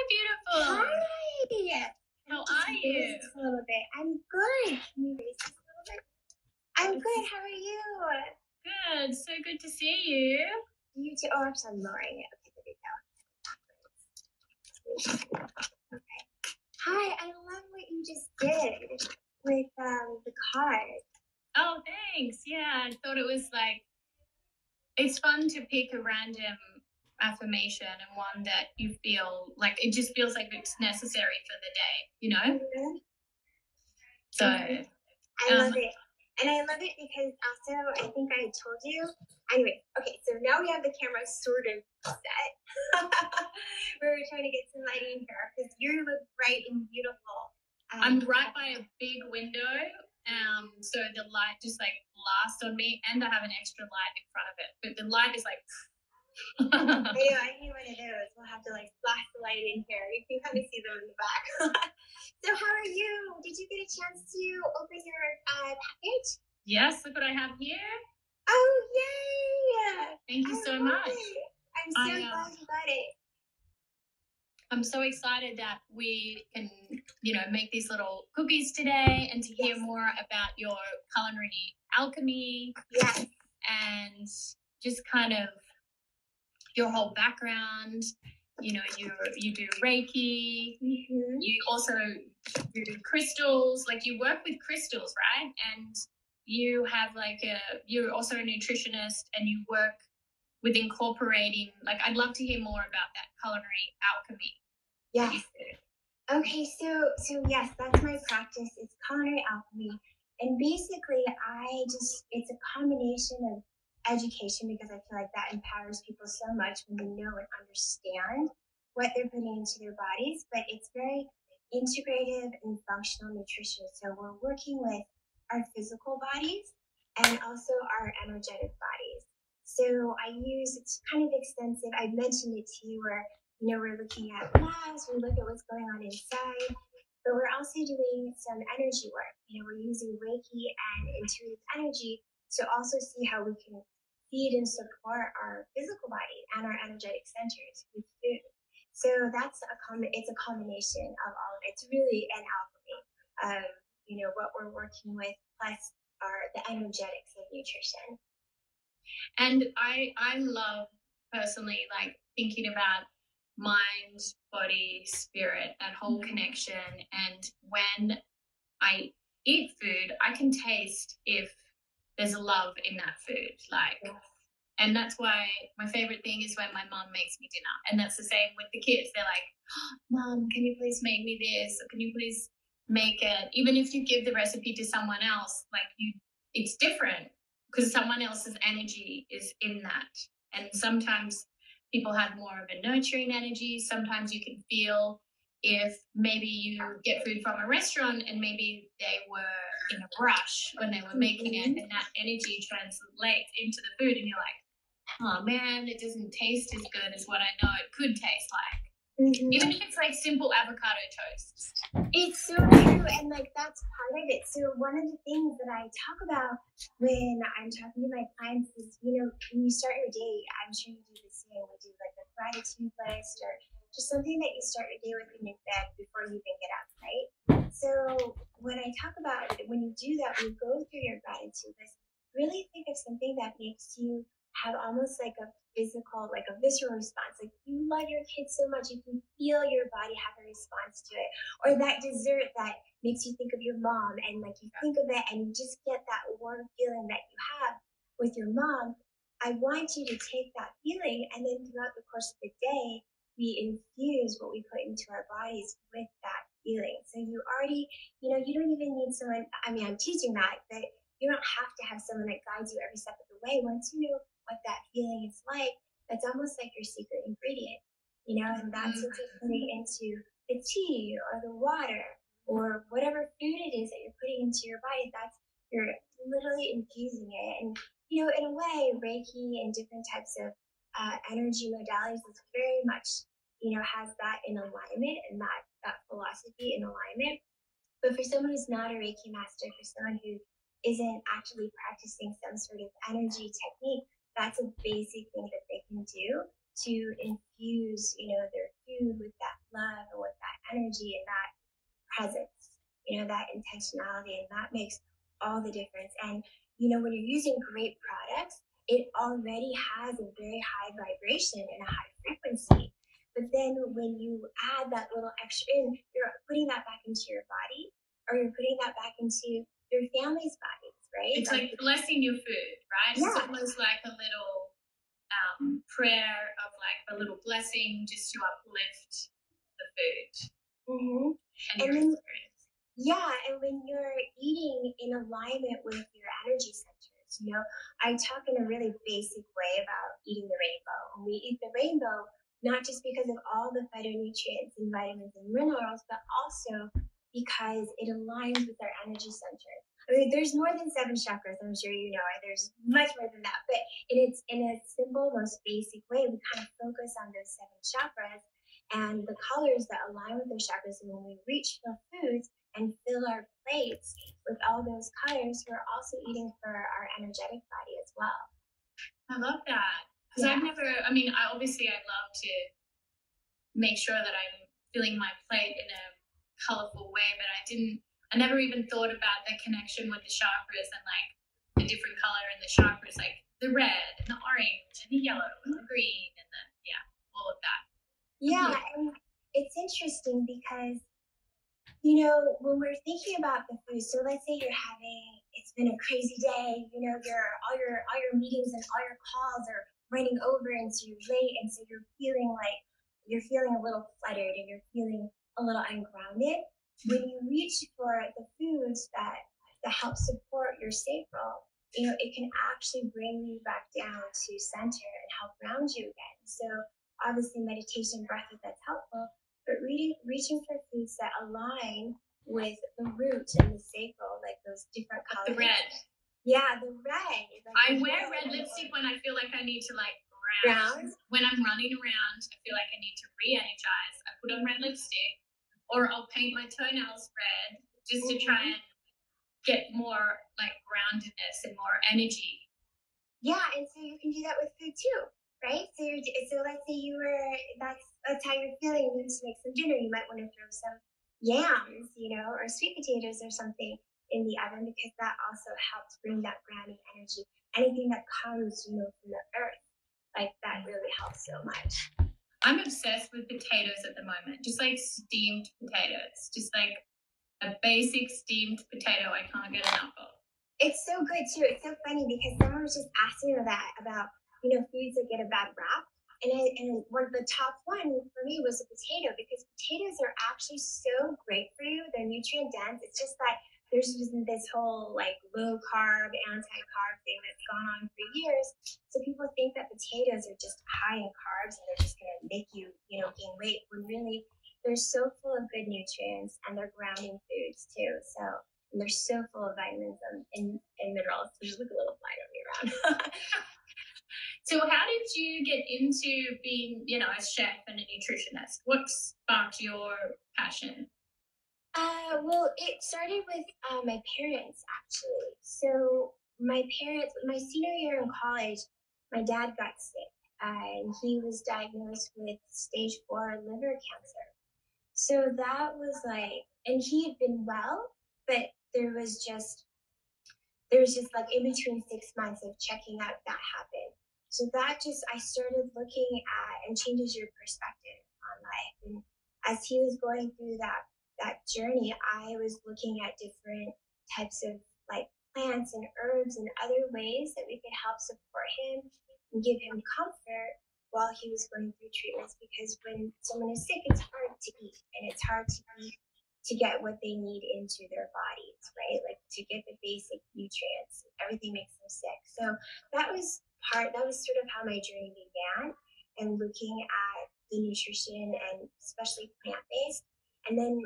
beautiful. Hi. How are you? Just a little bit. I'm good. Can we raise this a little bit? I'm good. How are you? Good. So good to see you. You too. Oh, I'm lowering it. Okay, there we go. Okay. Hi. I love what you just did with the card. Oh, thanks. Yeah, I thought it was like, it's fun to pick a random affirmation and one that you feel like, it just feels like it's necessary for the day, you know? Mm-hmm. So. I love it. And I love it because also, I think I told you. Anyway, okay, so now we have the camera sort of set. We're trying to get some lighting here because you look bright and beautiful. I'm right by a big window, so the light just like blasts on me, and I have an extra light in front of it. But the light is like. I need one of those. We'll have to like flash the light in here. You can kind of see them in the back. So how are you? Did you get a chance to open your package? Yes, look what I have here. Oh, yay! Thank you so much. I'm so glad you got it. I'm so excited that we can, make these little cookies today and to hear more about your culinary alchemy. Yes. And just kind of your whole background. You do Reiki. Mm-hmm. You also do crystals. Like you work with crystals, right? And you have you're also a nutritionist and you work with incorporating, I'd love to hear more about that culinary alchemy. Yes. Okay, so yes, that's my practice. It's culinary alchemy. And basically it's a combination of education because I feel like that empowers people so much when they know and understand what they're putting into their bodies, but it's very integrative and functional nutrition. So we're working with our physical bodies and also our energetic bodies. So it's kind of extensive. I mentioned it to you where, we're looking at labs, we look at what's going on inside, but we're also doing some energy work. We're using Reiki and intuitive energy to also see how we can feed and support our physical body and our energetic centers with food. So it's a combination of all of it. It's really an alchemy of, what we're working with plus the energetics of nutrition. And I love personally thinking about mind, body, spirit, that whole connection. And when I eat food, I can taste if there's love in that food. And that's why my favorite thing is when my mom makes me dinner. And that's the same with the kids. They're like, oh, Mom, can you please make me this? Or can you please make it? Even if you give the recipe to someone else, it's different because someone else's energy is in that. And sometimes people have more of a nurturing energy. Sometimes you can feel if maybe you get food from a restaurant and maybe they were in a rush when they were making it, and that energy translates into the food, and you're like, oh man, it doesn't taste as good as what I know it could taste like. Mm-hmm. Even if it's simple avocado toast. It's so true, and that's part of it. So one of the things that I talk about when I'm talking to my clients is, when you start your day, I'm sure you do the same. We do a gratitude list or just something that you start your day with in your bed before you even get up, right? So when I talk about when you do that, when you go through your gratitude list, really think of something that makes you have almost a physical, a visceral response. You love your kids so much, you can feel your body have a response to it. Or that dessert that makes you think of your mom, and you think of it and you just get that warm feeling that you have with your mom. I want you to take that feeling, and then throughout the course of the day, we infuse what we put into our bodies with that feeling. So you already, you don't even need someone, I'm teaching that, but you don't have to have someone that guides you every step of the way. Once you know what that feeling is like, that's almost like your secret ingredient, and that's what you're putting into the tea or the water or whatever food it is that you're putting into your body. You're literally infusing it. And, in a way, Reiki and different types of energy modalities is very much, has that in alignment and that philosophy in alignment. But for someone who's not a Reiki master, for someone who isn't actually practicing some sort of energy technique, that's a basic thing that they can do to infuse, their food with that love and with that energy and that presence, that intentionality, and that makes all the difference. And, when you're using great products, it already has a very high vibration and a high frequency. But then when you add that little extra in, you're putting that back into your body, or you're putting that back into your family's bodies, right? It's like blessing your food, right? Yeah. It's almost like a little prayer of like a little blessing just to uplift the food and your experience. Yeah, and when you're eating in alignment with your energy centers, I talk in a really basic way about eating the rainbow. And we eat the rainbow not just because of all the phytonutrients and vitamins and minerals, but also because it aligns with our energy center. I mean, there's more than 7 chakras, I'm sure you know. There's much more than that. But in a simple, most basic way, we kind of focus on those 7 chakras and the colors that align with those chakras. And when we reach for foods and fill our plates with all those colors, we're also eating for our energetic body as well. I love that. Because I've never, I love to make sure that I'm filling my plate in a colorful way, but I never even thought about the connection with the chakras and like the different color in the chakras, like the red and the orange and the yellow and the green and all of that. Yeah, and it's interesting because, when we're thinking about the food, so let's say it's been a crazy day, all your meetings and all your calls are running over, and so you're late, and so you're feeling a little fluttered and you're feeling a little ungrounded. When you reach for the foods that help support your sacral, it can actually bring you back down to center and help ground you again. So obviously meditation, breath, that's helpful, but reaching for foods that align with the root and the sacral, like those different colors. The red. Yeah, the red. I wear red lipstick when I feel like I need to ground. When I'm running around, I feel like I need to re-energize. I put on red lipstick, or I'll paint my toenails red just to try and get more groundedness and more energy. Yeah, and so you can do that with food too, right? So let's say that's how you're feeling. You need to make some dinner. You might want to throw some yams, or sweet potatoes or something in the oven, because that also helps bring that grounding energy. Anything that comes, from the earth, that really helps so much. I'm obsessed with potatoes at the moment, just like steamed potatoes, just like a basic steamed potato I can't get enough of. It's so good too. It's so funny because someone was just asking about foods that get a bad rap. And one of the top one for me was a potato, because potatoes are actually so great for you. They're nutrient dense. It's just that there's just this whole low carb, anti-carb thing that's gone on for years. So people think that potatoes are just high in carbs and they're just going to make you, gain weight, when really they're so full of good nutrients, and they're grounding foods too. And they're so full of vitamins and minerals. So just look a little fly around. So how did you get into being, a chef and a nutritionist? What sparked your passion? Well, it started with my parents, actually. So my senior year in college, my dad got sick, and he was diagnosed with stage 4 liver cancer. So that was and he had been well, but there was just in between 6 months of checking out that happened. So I started looking at, and changes your perspective on life. And as he was going through that journey, I was looking at different types of plants and herbs and other ways that we could help support him and give him comfort while he was going through treatments. Because when someone is sick, it's hard to eat, and it's hard to eat to get what they need into their bodies, right? To get the basic nutrients. Everything makes them sick. So that was sort of how my journey began, and looking at the nutrition, and especially plant-based. And then,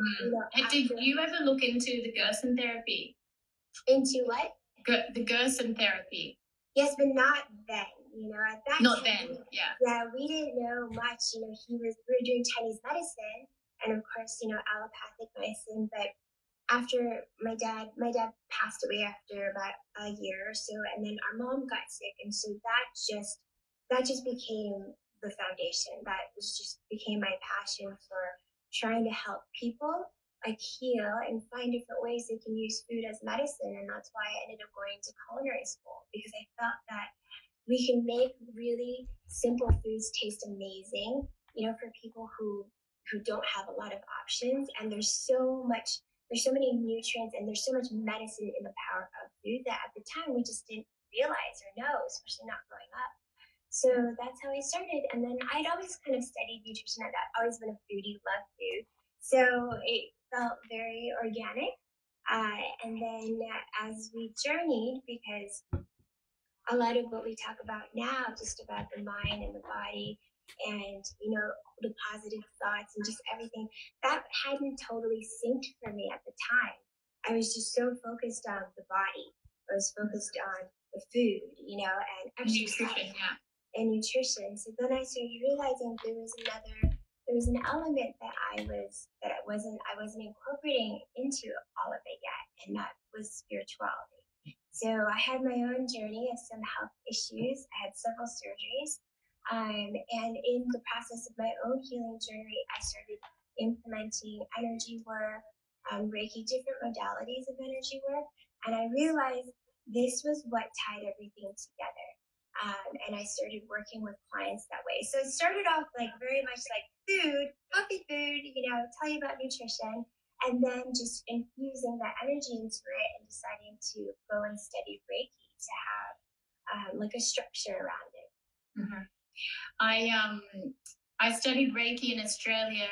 did you ever look into the Gerson therapy? Into what? The Gerson therapy. Yes, but not then. At that not time, then. Yeah. Yeah, we didn't know much. We were doing Chinese medicine, and of course, allopathic medicine. But after my dad passed away after about a year or so, and then our mom got sick, and so that just became the foundation. That was just became my passion for trying to help people like heal and find different ways they can use food as medicine. And that's why I ended up going to culinary school, because I felt that we can make really simple foods taste amazing, you know, for people who don't have a lot of options. And there's so many nutrients and there's so much medicine in the power of food that at the time we just didn't realize or know, especially not growing up. So that's how I started. And then I'd always kind of studied nutrition. I'd always been a foodie, loved food. So it felt very organic. And then as we journeyed, because a lot of what we talk about now, just about the mind and the body and, you know, the positive thoughts and just everything, that hadn't totally synced for me at the time. I was just so focused on the body. I was focused on the food, you know, and Nutrition, yeah. And nutrition. So then I started realizing there was an element that I wasn't incorporating into all of it yet, and that was spirituality. So I had my own journey of some health issues. I had several surgeries. And in the process of my own healing journey, I started implementing energy work, Reiki, different modalities of energy work. And I realized this was what tied everything together. And I started working with clients that way. So it started off like very much like food, healthy food, you know, tell you about nutrition, and then just infusing that energy into it and deciding to go and study Reiki to have like a structure around it. Mm-hmm. I studied Reiki in Australia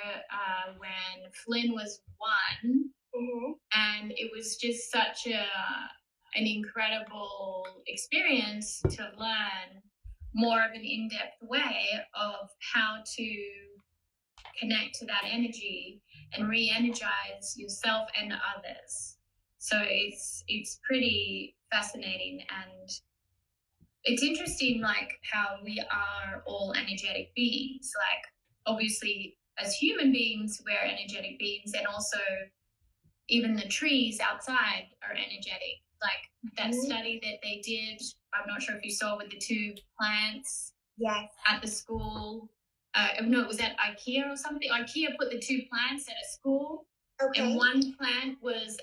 when Flynn was 1, and it was just such an incredible experience to learn more of an in-depth way of how to connect to that energy and re-energize yourself and others. So it's pretty fascinating, and it's interesting, like how we are all energetic beings. Like obviously as human beings we're energetic beings, and also even the trees outside are energetic. Like that study that they did, I'm not sure if you saw, with the 2 plants at the school. No, it was at IKEA or something. IKEA put the 2 plants at a school, and one plant was,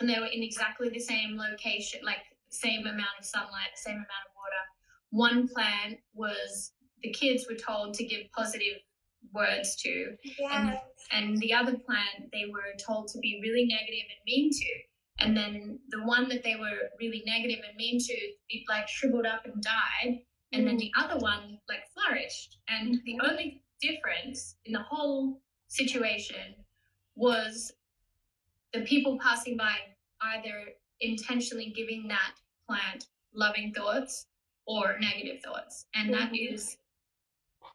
and they were in exactly the same location, like same amount of sunlight, same amount of water. One plant was, the kids were told to give positive words to, and the other plant they were told to be really negative and mean to. And then the one that they were really negative and mean to, it like shriveled up and died. And then the other one like flourished. And the only difference in the whole situation was the people passing by either intentionally giving that plant loving thoughts or negative thoughts. And that is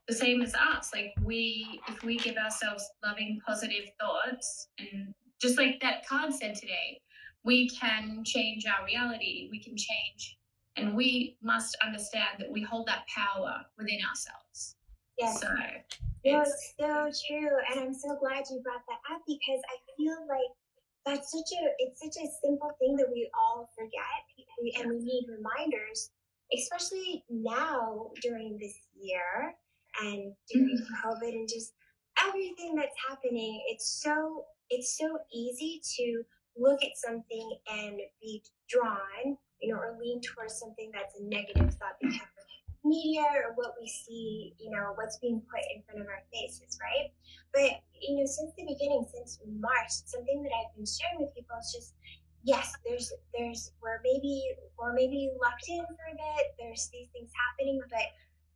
the same as us. Like if we give ourselves loving, positive thoughts, and just like that card said today, we can change our reality. We can change, and we must understand that we hold that power within ourselves. Yes. So it's so true. And I'm so glad you brought that up, because I feel like it's such a simple thing that we all forget, and we need reminders, especially now during this year and during COVID and just everything that's happening. It's so easy to look at something and be drawn, you know, or lean towards something that's a negative thought because of media or what we see, you know, what's being put in front of our faces, right? But, you know, since the beginning, since March, something that I've been sharing with people is just, yes, we're maybe locked in for a bit. There's these things happening,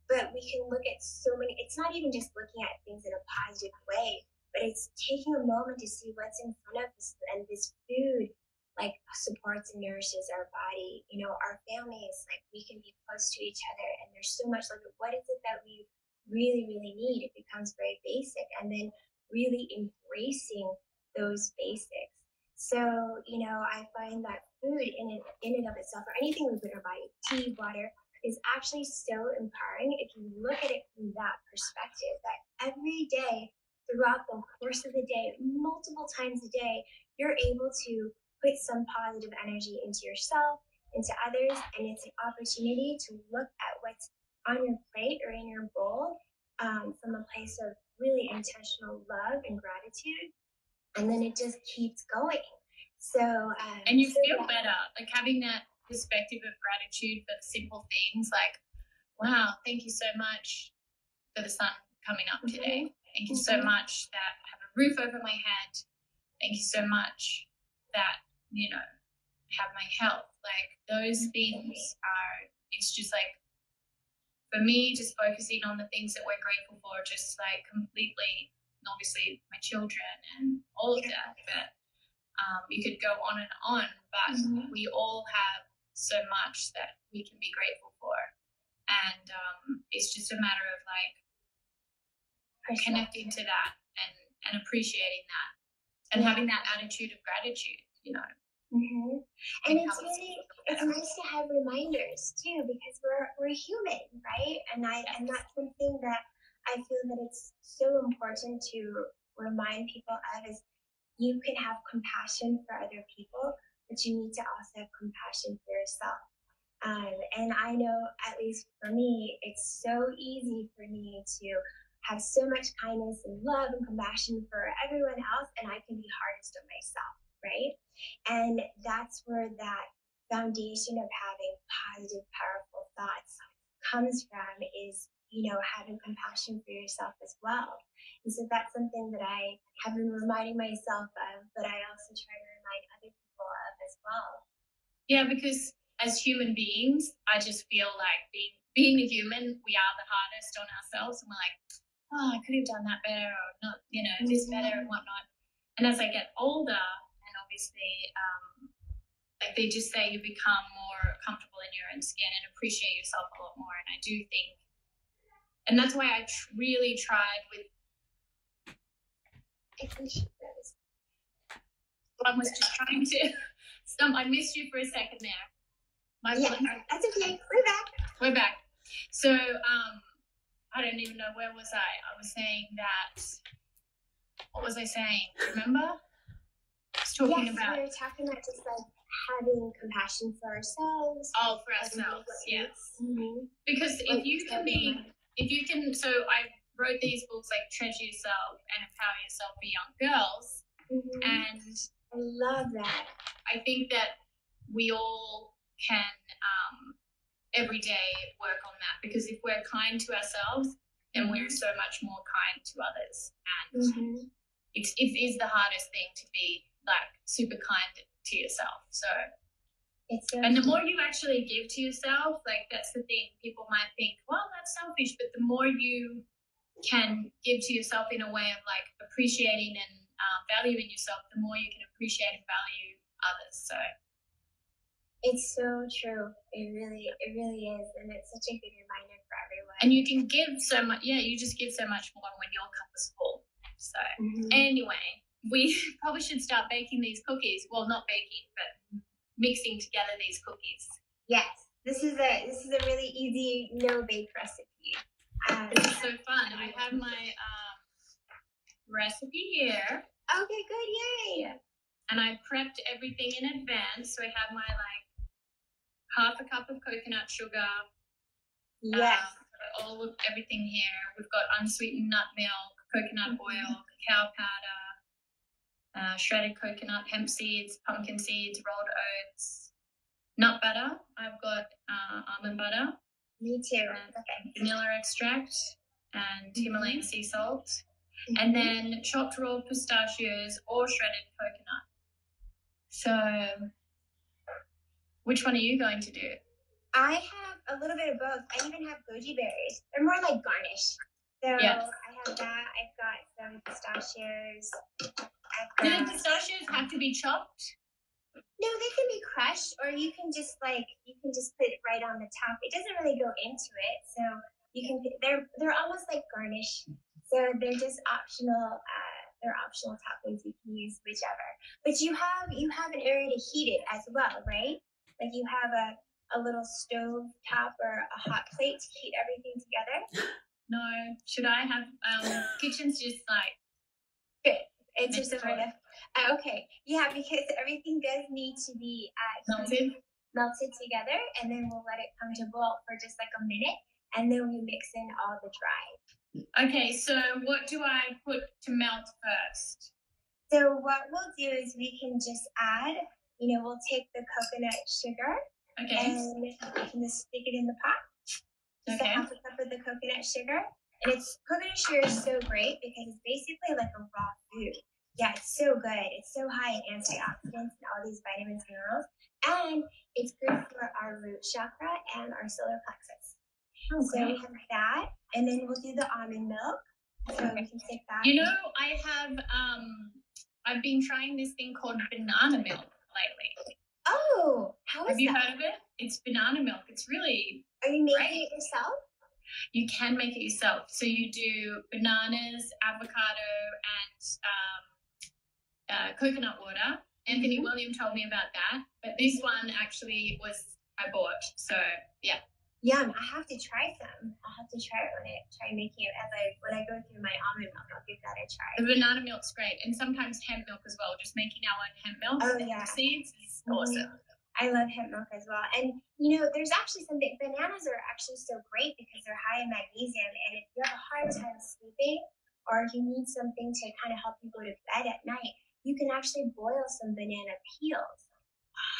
but we can look at so many. It's not even just looking at things in a positive way, but it's taking a moment to see what's in front of us, and this food like supports and nourishes our body, you know, our families, like we can be close to each other, and there's so much like, what is it that we really, really need? It becomes very basic, and then really embracing those basics. So, you know, I find that food in and of itself, or anything we put in our body, tea, water, is actually so empowering if you look at it from that perspective, that every day throughout the course of the day, multiple times a day, you're able to put some positive energy into yourself, into others, and it's an opportunity to look at what's on your plate or in your bowl from a place of really intentional love and gratitude, and then it just keeps going. So and you feel better, like having that perspective of gratitude for the simple things, like, wow, thank you so much for the sun coming up today. Thank you so much that I have a roof over my head. Thank you so much that, you know, have my health. Like those things are, it's just like, for me, just focusing on the things that we're grateful for, just like completely, and obviously my children and all of that, but you could go on and on, but we all have so much that we can be grateful for. And it's just a matter of like connecting to that and appreciating that and having that attitude of gratitude, you know. And it's nice to have reminders too, because we're human, right? And that's something that I feel that it's so important to remind people of, is you can have compassion for other people, but you need to also have compassion for yourself. And I know, at least for me, it's so easy for me to have so much kindness and love and compassion for everyone else, and I can be hardest on myself, right? And that's where that foundation of having positive, powerful thoughts comes from, is, you know, having compassion for yourself as well. And so that's something that I have been reminding myself of, but I also try to remind other people of as well. Yeah, because as human beings, I just feel like being a human, we are the hardest on ourselves, and we're like, oh, I could have done that better, or not, you know, this better and whatnot. And as I get older, and obviously, like they just say, you become more comfortable in your own skin and appreciate yourself a lot more. And I do think, and that's why I really tried with. I was just trying to stump. I missed you for a second there. That's okay. We're back. So, I don't even know, where was I? I was saying that. What was I saying? Remember? I was talking about. We were talking about just like having compassion for ourselves. Oh, for ourselves, yes. Because if you can, so I wrote these books like Treasure Yourself and Empower Yourself for Young Girls. And I love that. I think that we all can every day work on that, because if we're kind to ourselves, then we're so much more kind to others. And it is the hardest thing to be like super kind to yourself. So and the more you actually give to yourself, like that's the thing, people might think, well, that's selfish, but the more you can give to yourself in a way of like appreciating and valuing yourself, the more you can appreciate and value others. So it's so true. It really is, and it's such a good reminder for everyone. And you can give so much. Yeah, you just give so much more when your cup is full. So anyway, we probably should start baking these cookies. Well, not baking, but mixing together these cookies. Yes, this is a really easy no-bake recipe. This is so fun. I have my recipe here. Okay, good, yay! And I prepped everything in advance, so I have my like half a cup of coconut sugar. Yes. All of everything here. We've got unsweetened nut milk, coconut oil, cacao powder, shredded coconut, hemp seeds, pumpkin seeds, rolled oats, nut butter. I've got almond butter. Me too. Okay. Vanilla extract and Himalayan sea salt. And then chopped raw pistachios or shredded coconut. So, which one are you going to do? I have a little bit of both. I even have goji berries. They're more like garnish. So yes. I have that. I've got some pistachios. Do the pistachios have to be chopped? No, they can be crushed, or you can just put it right on the top. It doesn't really go into it, so you can. They're almost like garnish. So they're just optional. They're optional toppings. You can use whichever. But you have an area to heat it as well, right? Like you have a little stove top or a hot plate to heat everything together. No, should I have kitchen's just like good. It's just a sort of okay. Yeah, because everything does need to be melted together, and then we'll let it come to boil for just like a minute. and then we mix in all the dry. Okay, so what do I put to melt first? So what we'll do is we can just add, we'll take the coconut sugar and we can just stick it in the pot. Just a half a cup of the coconut sugar. And coconut sugar is so great because it's basically like a raw food. Yeah, it's so good. It's so high in antioxidants and all these vitamins and minerals. And it's good for our root chakra and our solar plexus. So we have that. And then we'll do the almond milk. So we can take that. I've been trying this thing called banana milk lately. Oh, how is that? Have you heard of it? It's banana milk. It's really Are you making it yourself? You can make it yourself. So you do bananas, avocado, and coconut water. Anthony William told me about that. But this one actually I bought. So, yeah. Yum, I have to try some. I'll have to try it when I try making it when I go through my almond milk. I'll give that a try. The banana milk's great, and sometimes hemp milk as well. Just making our own hemp milk with hemp seeds is awesome. I love hemp milk as well. And, there's actually bananas are actually so great because they're high in magnesium. And if you have a hard time sleeping or if you need something to kind of help you go to bed at night, you can actually boil some banana peels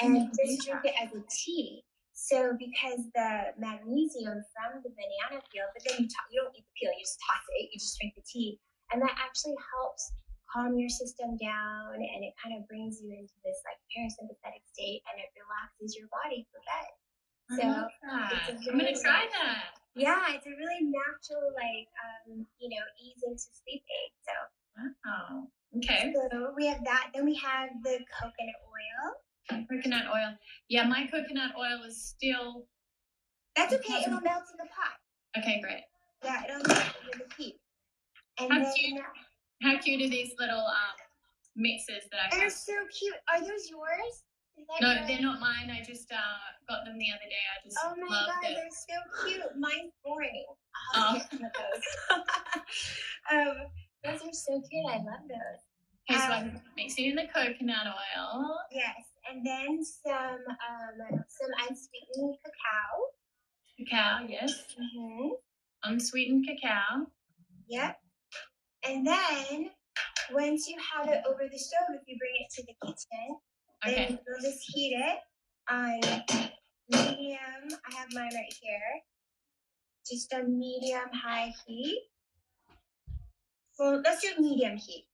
and just drink it as a tea. So because the magnesium from the banana peel, but then you don't eat the peel, you just toss it, you just drink the tea. And that actually helps calm your system down, and it kind of brings you into this like parasympathetic state, and it relaxes your body for bed. So I'm going to try that. Yeah, it's a really natural, ease into sleep aid. So. Wow. Okay. So we have that. Then we have the coconut oil. Coconut oil. Yeah, my coconut oil is still... That's okay. It'll melt in the pot. Okay, great. Yeah, it'll melt in the heat. And how cute are these little mixes that I have? They're so cute. Are those yours? No, they're not mine. I just got them the other day. I just oh my loved God, it. They're so cute. Mine's boring. I'll get some of those. Those are so cute. I love those. Okay, so I'm mixing in the coconut oil. Yes, and then some unsweetened cacao. Cacao, yes. Unsweetened cacao. Yep. And then once you have it over the stove, if you bring it to the kitchen, then we'll just heat it on medium. I have mine right here. Just a medium-high heat. Well, let's do medium heat.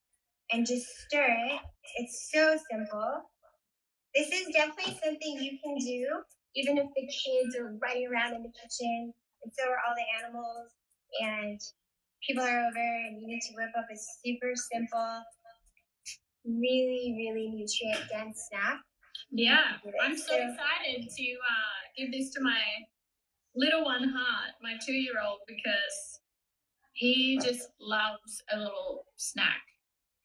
And just stir it. It's so simple. This is definitely something you can do, even if the kids are running around in the kitchen, and so are all the animals, and people are over, and you need to whip up a super simple, really, really nutrient-dense snack. Yeah, I'm so excited to give this to my little one, Hart, my 2-year-old, because he just loves a little snack.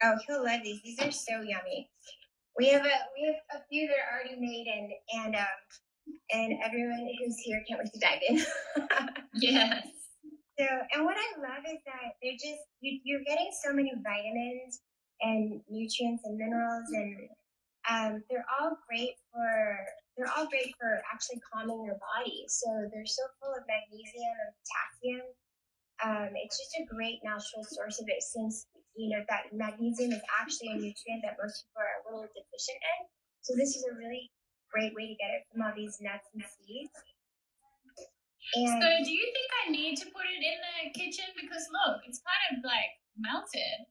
Oh, he'll love these. These are so yummy. We have a few that are already made, and everyone who's here can't wait to dive in. Yes. So, and what I love is that they're just you're getting so many vitamins and nutrients and minerals, and they're all great for actually calming your body. So they're so full of magnesium and potassium. It's just a great natural source of it, since that magnesium is actually a nutrient that most people are a little deficient in. So this is a really great way to get it from all these nuts and seeds. And so do you think I need to put it in the kitchen? Because look, it's kind of like melted.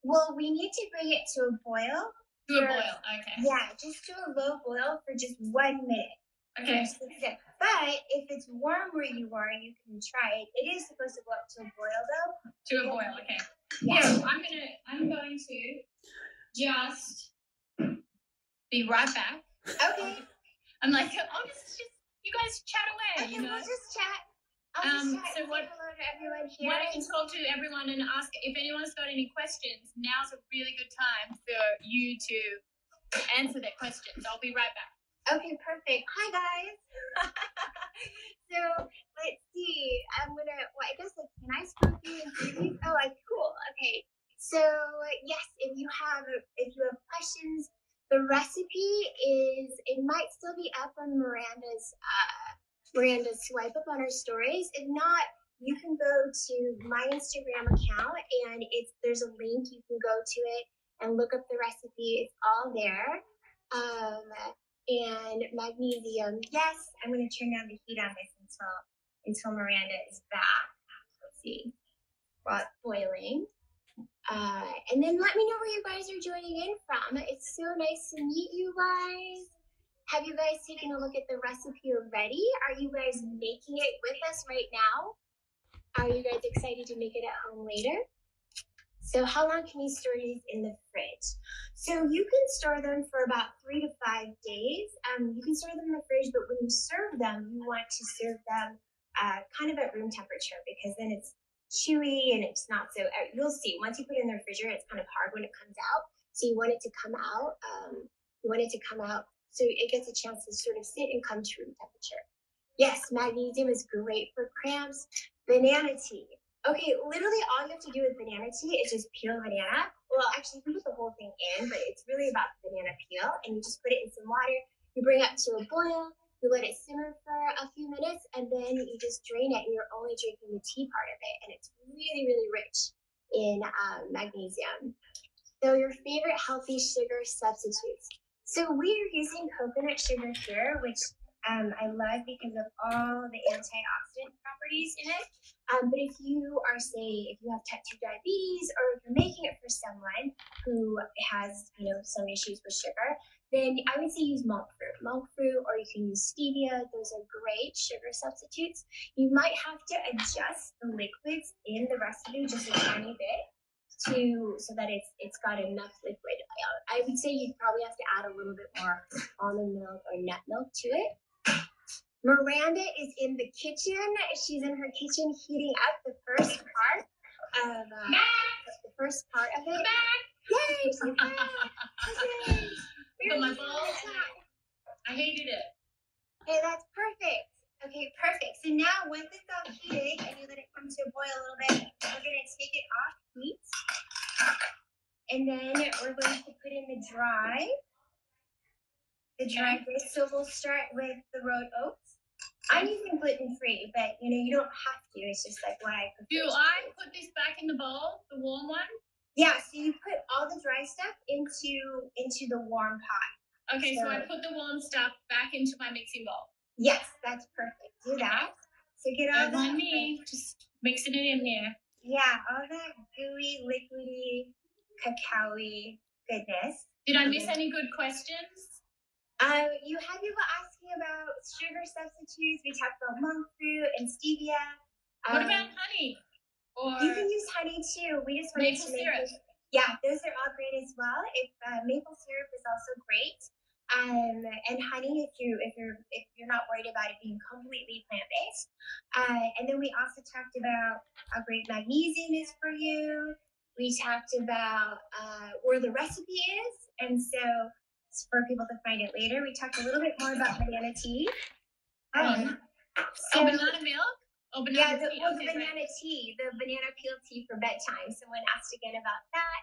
Well, we need to bring it to a boil. Okay. Yeah, just to a low boil for just 1 minute. Okay. But if it's warm where you are, you can try it. It is supposed to go up to a boil, though. To a boil, okay. Yeah. I'm going to just be right back. Okay. I'm like, you guys chat away. Okay, we'll just chat. I'll just chat. So hello to everyone here. Why don't you talk to everyone and ask if anyone's got any questions? Now's a really good time for you to answer their questions. I'll be right back. Okay, perfect. Hi, guys. So let's see. I guess can I scroll through and see these? Oh, cool. Okay. So yes, if you have questions, the recipe it might still be up on Miranda's Miranda, swipe up on our stories. If not, you can go to my Instagram account and there's a link. You can go to it and look up the recipe. It's all there. And magnesium. Yes, I'm going to turn down the heat on this until Miranda is back. Let's see. While it's boiling. And then let me know where you guys are joining in from. It's so nice to meet you guys. Have you guys taken a look at the recipe already? Are you guys making it with us right now? Are you guys excited to make it at home later? So how long can you store these in the fridge? So you can store them for about 3 to 5 days. You can store them in the fridge, but when you serve them, you want to serve them kind of at room temperature because then it's chewy and it's not so, you'll see, once you put it in the refrigerator, it's kind of hard when it comes out. So you want it to come out, so it gets a chance to sort of sit and come to room temperature. Yes, magnesium is great for cramps. Banana tea. Okay, literally all you have to do with banana tea is just peel banana. Well, actually, you can put the whole thing in, but it's really about the banana peel. And you just put it in some water. You bring it up to a boil. You let it simmer for a few minutes, and then you just drain it, and you're only drinking the tea part of it. And it's really, really rich in magnesium. So your favorite healthy sugar substitutes. So we are using coconut sugar here, which I love because of all the antioxidant properties in it. But if you have type 2 diabetes, or if you're making it for someone who has, some issues with sugar, then I would say use monk fruit, or you can use stevia. Those are great sugar substitutes. You might have to adjust the liquids in the recipe just a tiny bit so that it's got enough liquid. I would say you'd probably have to add a little bit more almond milk or nut milk to it. Miranda is in the kitchen. She's in her kitchen heating up the first part of it. Yay, she's back. Okay. Look at my bowl. I hated it. Okay, that's perfect. Okay, perfect. So now once it's all heated and you let it come to a boil a little bit, we're going to take it off heat. And then we're going to put in the dry bits. So we'll start with the rolled oats. I'm using gluten-free, but you don't have to. It's just like what I prefer. Do I put this back in the bowl, the warm one? Yeah, so you put all the dry stuff into the warm pot. Okay, so I put the warm stuff back into my mixing bowl. Yes, that's perfect. Do that. So get all that. On me, just mixing it in there. Yeah, all that gooey, liquidy, cacao-y goodness. Did I miss any good questions? You had people asking about sugar substitutes. We talked about monk fruit and stevia. What about honey? Or you can use honey too. We just wanted maple syrup. Yeah, those are all great as well. Maple syrup is also great. And honey, if you're not worried about it being completely plant-based. And then we also talked about how great magnesium is for you. We talked about where the recipe is, and so for people to find it later. We talked a little bit more about banana tea. Banana milk? Banana tea, the banana peel tea for bedtime. Someone asked again about that.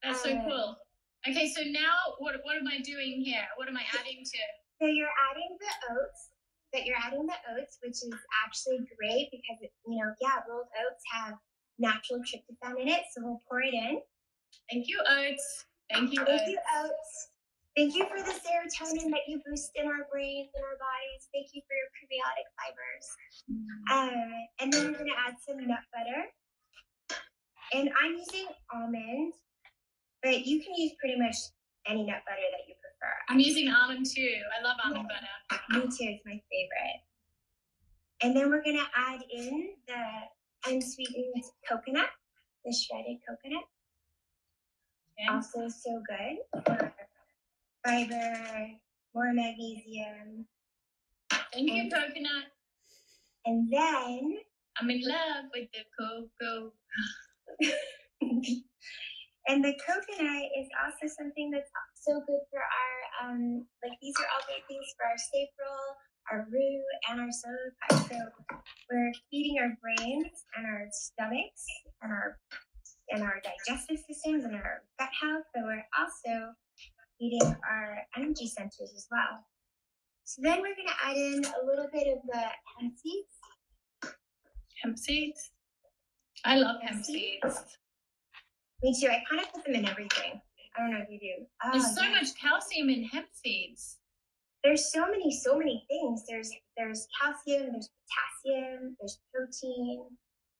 That's so cool. Okay, so now what am I doing here? What am I adding to? So you're adding the oats, which is actually great because, rolled oats have natural tryptophan in it. So we'll pour it in. Thank you, oats. Thank you, oats. Thank you for the serotonin that you boost in our brains and our bodies. Thank you for your prebiotic fibers. And then we're going to add some nut butter. And I'm using almond, but you can use pretty much any nut butter that you prefer. I'm using almond too. I love almond butter. Me too. It's my favorite. And then we're going to add in the unsweetened coconut, the shredded coconut. Okay. Also so good. Fiber, more magnesium. Thank you, coconut. And then I'm in love with the cocoa. And the coconut is also something that's so good for our these are all great things for our sacral, our root, and our solar plexus. So we're feeding our brains and our stomachs and our digestive systems and our gut health, but we're also feeding our energy centers as well. So then we're going to add in a little bit of the hemp seeds. Hemp seeds. I love hemp seeds. Me too. I kind of put them in everything. I don't know if you do. There's so much calcium in hemp seeds. There's so many things. There's calcium, there's potassium, there's protein.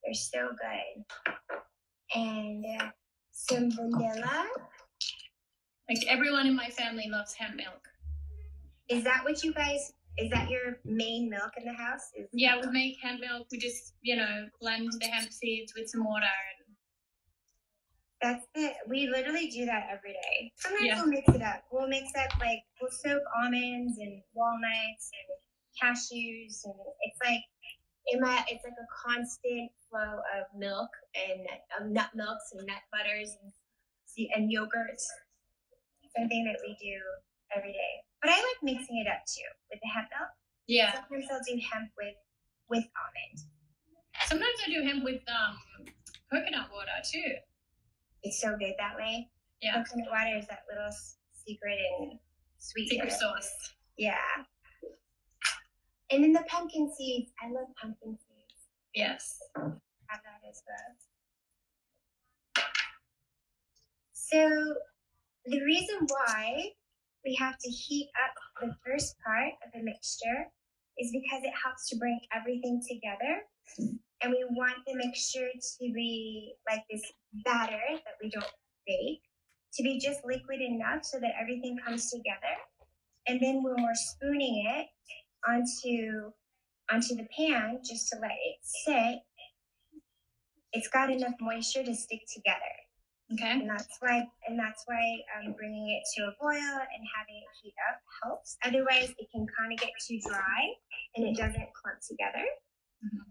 They're so good. And some vanilla. Like everyone in my family loves hemp milk. Is that your main milk in the house? Yeah, we make hemp milk. We just, blend the hemp seeds with some water. That's it. We literally do that every day. Sometimes Yeah. we'll mix it up. We'll soak almonds and walnuts and cashews, and it's like a constant flow of milk and nut milks and nut butters and yogurts. Something that we do every day. But I like mixing it up too with the hemp milk. Yeah. Sometimes I'll do hemp with almond. Sometimes I do hemp with coconut water too. It's so good that way. Yeah. Coconut water is that little secret and sweet sauce. Yeah. And then the pumpkin seeds. I love pumpkin seeds. Yes. Have that as well. So the reason why we have to heat up the first part of the mixture is because it helps to bring everything together. And we want the mixture to be like this batter that we don't bake, to be just liquid enough so that everything comes together. And then when we're spooning it onto the pan, just to let it sit, it's got enough moisture to stick together. Okay. And that's why bringing it to a boil and having it heat up helps. Otherwise, it can kind of get too dry and it doesn't clump together. Mm-hmm.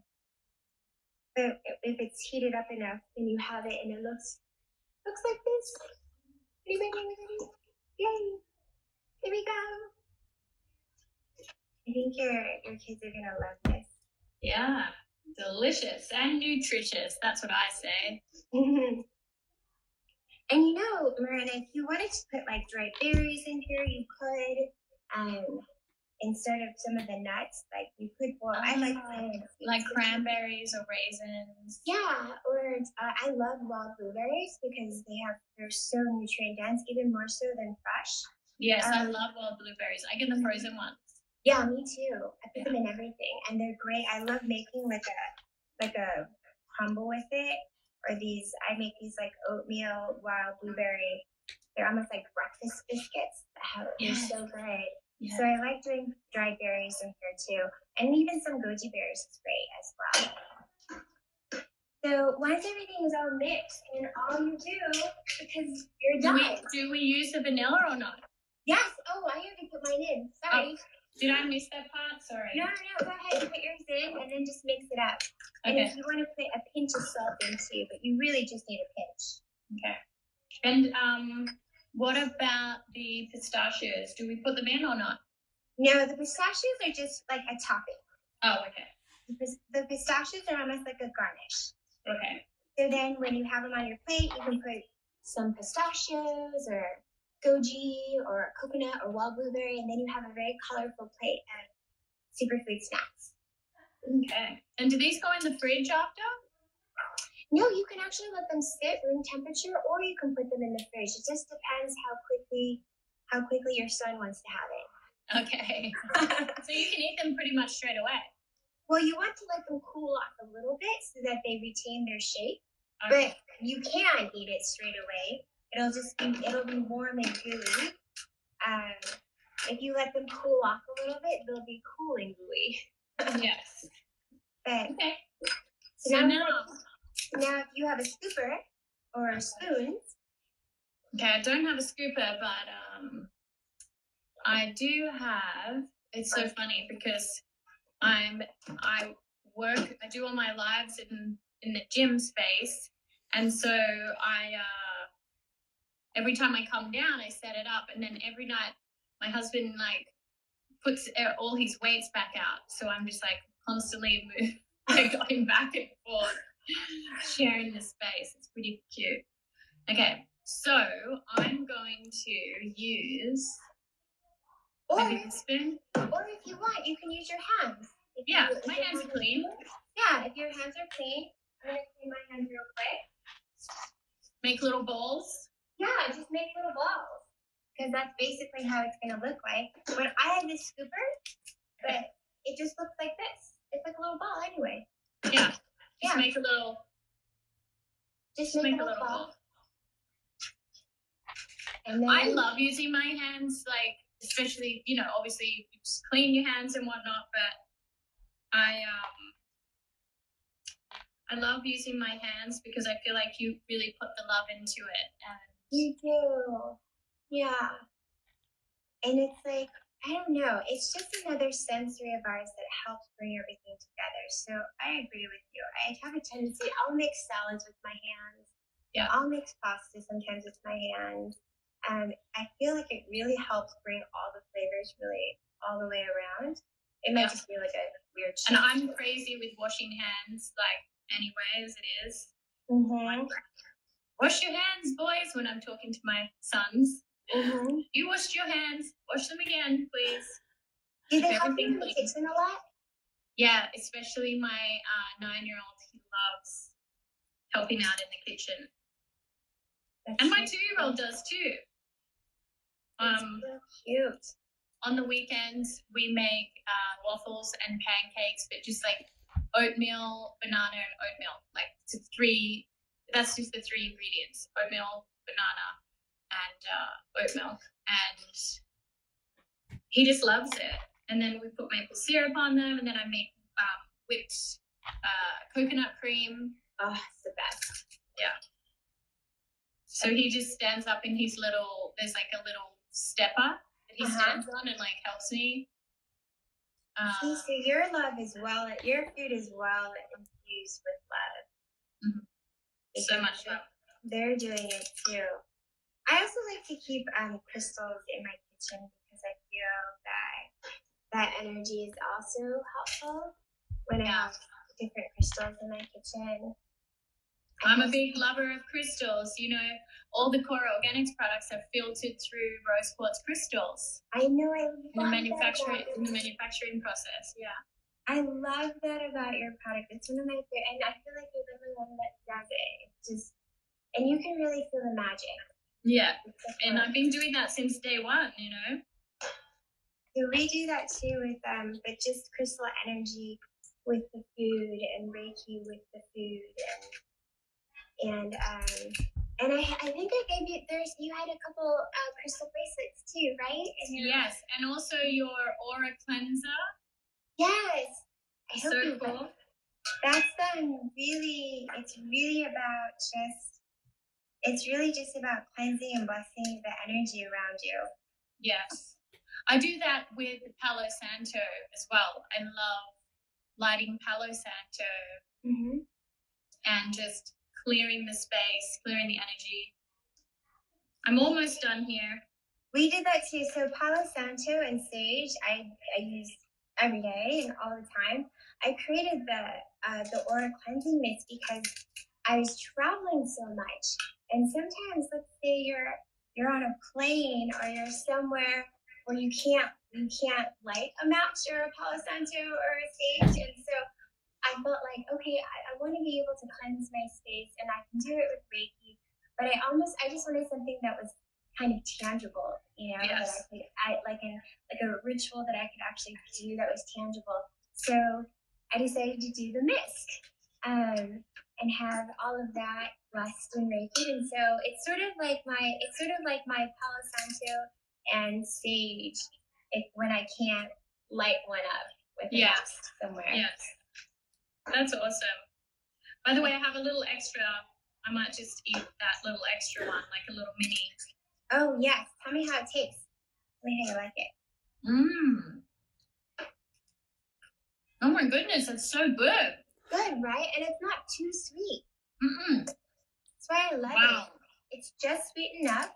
But if it's heated up enough, then you have it and it looks like this. Anybody? Yay! Here we go. I think your kids are gonna love this. Yeah, delicious and nutritious. That's what I say. Mm-hmm. And Miranda, if you wanted to put like dried berries in here, you could. Instead of some of the nuts, like you could. Well, I like cranberries or raisins. Yeah, or I love wild blueberries because they're so nutrient dense, even more so than fresh. Yes, I love wild blueberries. I get the frozen ones. Yeah, me too. I put them in everything, and they're great. I love making like a crumble with it, or I make these like oatmeal wild blueberry. They're almost like breakfast biscuits. They're so good. Yeah. So I like doing dried berries in here too, and even some goji berries is great as well. So once everything is all mixed, and all you do, because you're done. Do we use the vanilla or not? Yes. Oh, I already put mine in. Sorry. Oh, did I miss that part? Sorry. No. Go ahead and put yours in, and then just mix it up. Okay. And if you want to put a pinch of salt in too, but you really just need a pinch. Okay. And what about the pistachios? Do we put them in or not? No, the pistachios are just like a topping. Oh, okay. The pistachios are almost like a garnish. Okay. So then when you have them on your plate, you can put some pistachios or goji or coconut or wild blueberry, and then you have a very colorful plate of superfood snacks. Okay. And do these go in the fridge after? No, you can actually let them sit room temperature, or you can put them in the fridge. It just depends how quickly your son wants to have it. Okay. So you can eat them pretty much straight away. Well, you want to let them cool off a little bit so that they retain their shape. Okay. But you can eat it straight away. It'll be warm and gooey. If you let them cool off a little bit, they'll be cool and gooey. Yes. But, okay. So now if you have a scooper or a spoon. Okay, I don't have a scooper, but I do have. It's so funny because I do all my lives in the gym space, and so every time I come down, I set it up, and then every night my husband puts all his weights back out, so I'm just constantly going back and forth, sharing the space. It's pretty cute. Okay, so I'm going to use Or, maybe a spoon. or if you want, you can use your hands. Yeah, my hands are clean. Yeah, if your hands are clean, I'm gonna clean my hands real quick. Make little balls. Yeah, just make little balls. Because that's basically how it's gonna look like. When I have this scooper, but it just looks like this. It's like a little ball anyway. Yeah. Just make a little. Just make a little ball. And then I love using my hands, like, especially, you know, obviously you just clean your hands and whatnot, but I love using my hands because I feel like you really put the love into it. And you do. Yeah. And it's like, I don't know, it's just another sensory of ours that helps bring everything together. So I agree with you. I have a tendency, I'll mix salads with my hands. Yeah. I'll mix pasta sometimes with my hands. I feel like it really helps bring all the flavors really all the way around. It might just be like a weird And I'm crazy with washing hands, like, anyway, as it is. Mm-hmm. Wash your hands, boys, when I'm talking to my sons. Mm-hmm. You washed your hands. Wash them again, please. Do they help you in the kitchen a lot? Yeah, especially my 9-year-old. He loves helping out in the kitchen. And my 2-year-old does too. So cute. On the weekends, we make waffles and pancakes, but just like oatmeal, banana, and oatmeal. Like that's just the 3 ingredients: oatmeal, banana, and oat milk. And he just loves it. And then we put maple syrup on them, and then I make whipped coconut cream. Oh, it's the best. Yeah. So he just stands up in his there's like a little stepper that he stands on and like helps me. See, so your food is well infused with love. Mm-hmm. So much love. They're doing it too. I also like to keep crystals in my kitchen because I feel that energy is also helpful when I have different crystals in my kitchen. I'm a big lover of crystals. You know, all the Core Organics products are filtered through rose quartz crystals. I know. In the manufacturing process. Yeah. I love that about your product. It's one of my favorite, and I feel like you're the only one that does it. It's just, and you can really feel the magic. Yeah, and I've been doing that since day one. You know. So we do that too with but just crystal energy with the food and Reiki with the food and I think I gave you you had a couple crystal bracelets too, right? Yes, and also your aura cleanser. Yes, I hope so cool. That's it's really just about cleansing and blessing the energy around you. Yes, I do that with Palo Santo as well. I love lighting Palo Santo and just clearing the space, clearing the energy. I'm almost done here. We did that too. So Palo Santo and sage, I use every day and all the time. I created the aura cleansing mist because I was traveling so much, and sometimes, let's say you're on a plane or you're somewhere where you can't light a match or a Palo Santo or a sage, and so I felt like, okay, I want to be able to cleanse my space, and I can do it with Reiki, but I just wanted something that was kind of tangible, you know, that I could, like a ritual that I could actually do that was tangible. So I decided to do the mist, and have all of that blessed and Reiki, and so it's sort of like my Palo Santo and sage, when I can't light one up with a mask somewhere. Yes. That's awesome. By the way, I have a little extra. I might just eat that little extra one, like a little mini. Oh, yes. Tell me how it tastes. Tell me how you like it. Oh, my goodness. It's so good. Good, right? And it's not too sweet. That's why I love it. It's just sweet enough.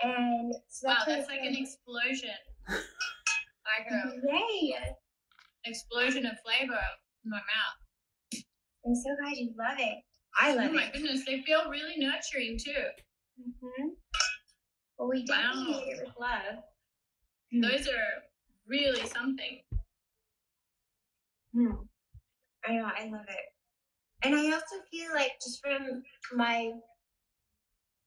And so that's like an explosion. Yay! Explosion of flavor in my mouth. I'm so glad you love it. I love it. Oh my goodness, they feel really nurturing too. Well, we definitely made it with love. Those are really something. I know, I love it. And I also feel like just from my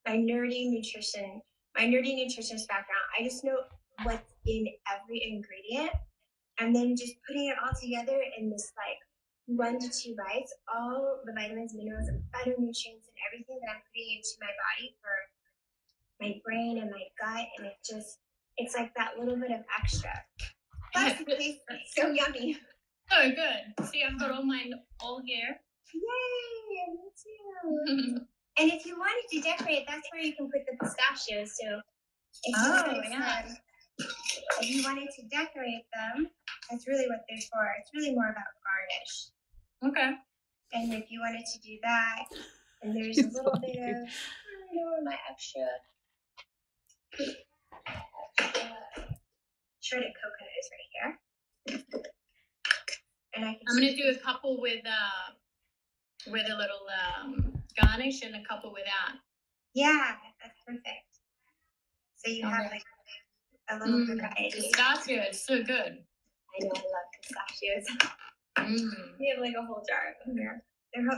nerdy nutritionist background, I just know what's in every ingredient, and then just putting it all together in this like 1 to 2 bites, all the vitamins, minerals, and phytonutrients and everything that I'm putting into my body for my brain and my gut, and it's like that little bit of extra. Plus, it tastes so yummy. So good. See, I've got all mine all here. Yay! Me too. And if you wanted to decorate, that's where you can put the pistachios. So if you wanted to decorate them, that's really what they're for. It's really more about garnish. Okay. And if you wanted to do that, and there's a little bit of, I don't know where my extra shredded coconut is right here. And I'm gonna do a couple with a little garnish and a couple without. Yeah, that's perfect. So you have like a little variety. Pistachio is so good. I know, I love pistachios. We have like a whole jar of them here.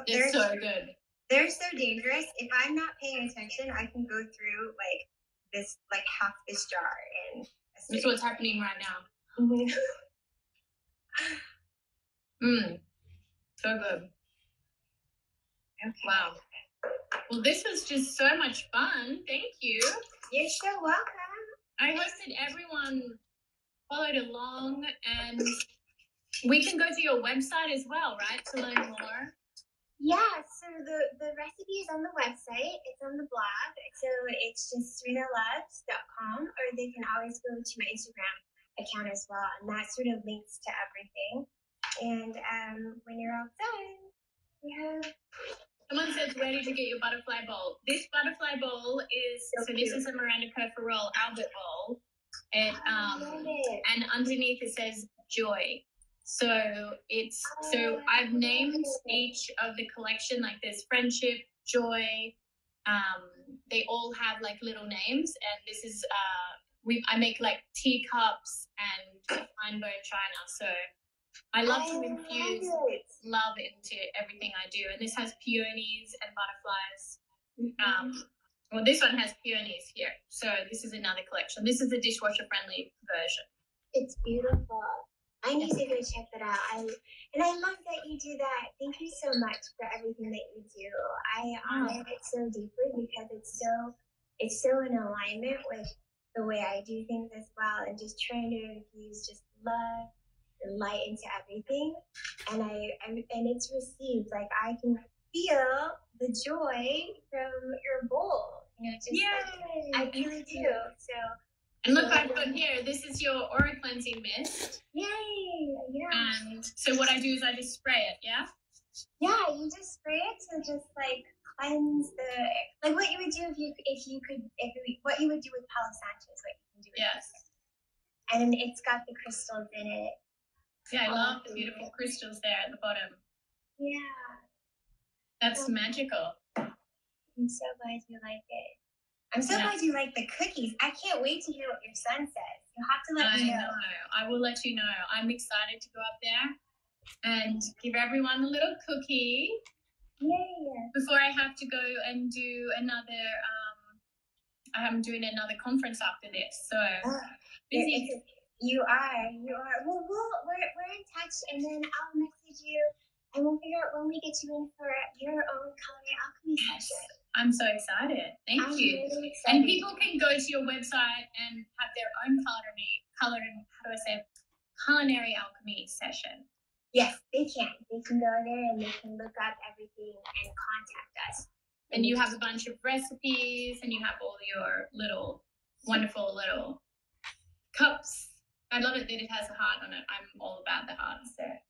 They're so good. They're so dangerous. If I'm not paying attention, I can go through like this, like half this jar in. That's what's happening right now. So good. Okay. Wow. Well, this was just so much fun. Thank you. You're so welcome. I hosted everyone, followed along, and we can go to your website as well, right, to learn more? Yeah, so the recipe is on the website. It's on the blog. So it's just SERENA'S.com, or they can always go to my Instagram account as well, and that sort of links to everything. And when you're all done, we have... Someone says, where did you get your butterfly bowl? This butterfly bowl is, so this is a Miranda Kerr Albert bowl. And underneath it says joy. So I've named each of the collection, like there's friendship, joy. They all have like little names, and this is, I make like teacups and fine bone china. So I love to infuse love into everything I do. And this has peonies and butterflies. Well, this one has peonies here. So this is another collection. This is a dishwasher-friendly version. It's beautiful. I need to go check that out. I love that you do that. Thank you so much for everything that you do. I honor it so deeply because it's so in alignment with the way I do things as well, and just trying to infuse just love and light into everything. And it's received. Like I can feel the joy from your bowl. You know, just I really do. So. And look, I've got here, this is your aura cleansing mist. Yay! Yeah. And so what I do is I just spray it, yeah? Yeah, you just spray it to just like cleanse the, like what you would do what you would do with Palo Santo is what you can do with Yes. this. And it's got the crystals in it. Yeah, I love the beautiful crystals there at the bottom. Yeah. That's magical. I'm so glad you like it. I'm so glad you like the cookies. I can't wait to hear what your son says. You'll have to let me know. I will let you know. I'm excited to go up there and give everyone a little cookie. Yay. Before I have to go and do another, I'm doing another conference after this. So busy. You are. Well, we're in touch, and then I'll message you, and we'll figure out when we get you in for your own Culinary Alchemy session. I'm so excited. Thank you. Really excited. And people can go to your website and have their own culinary alchemy session. Yes, they can. They can go there and they can look up everything and contact us. And you have a bunch of recipes, and you have all your little wonderful little cups. I love it that it has a heart on it. I'm all about the hearts there.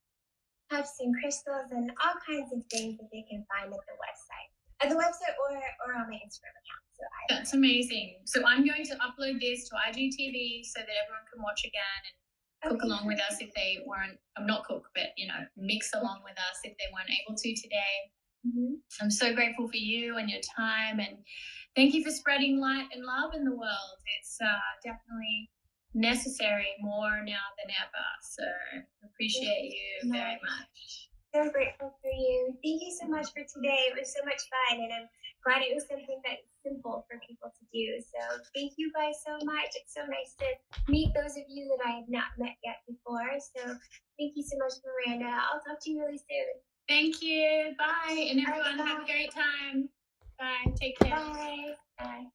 Cups and crystals and all kinds of things that they can find at the website. At the website or on my Instagram account. That's amazing. So I'm going to upload this to IGTV so that everyone can watch again and cook along with us if they weren't, not cook, but, mix along with us if they weren't able to today. Mm-hmm. I'm so grateful for you and your time, and thank you for spreading light and love in the world. It's definitely necessary more now than ever. So appreciate you very much. So grateful for you. Thank you so much for today. It was so much fun, and I'm glad it was something that's simple for people to do. So thank you guys so much. It's so nice to meet those of you that I have not met yet before. So thank you so much, Miranda. I'll talk to you really soon. Thank you. Bye. And everyone, have a great time. Bye. Take care. Bye. Bye.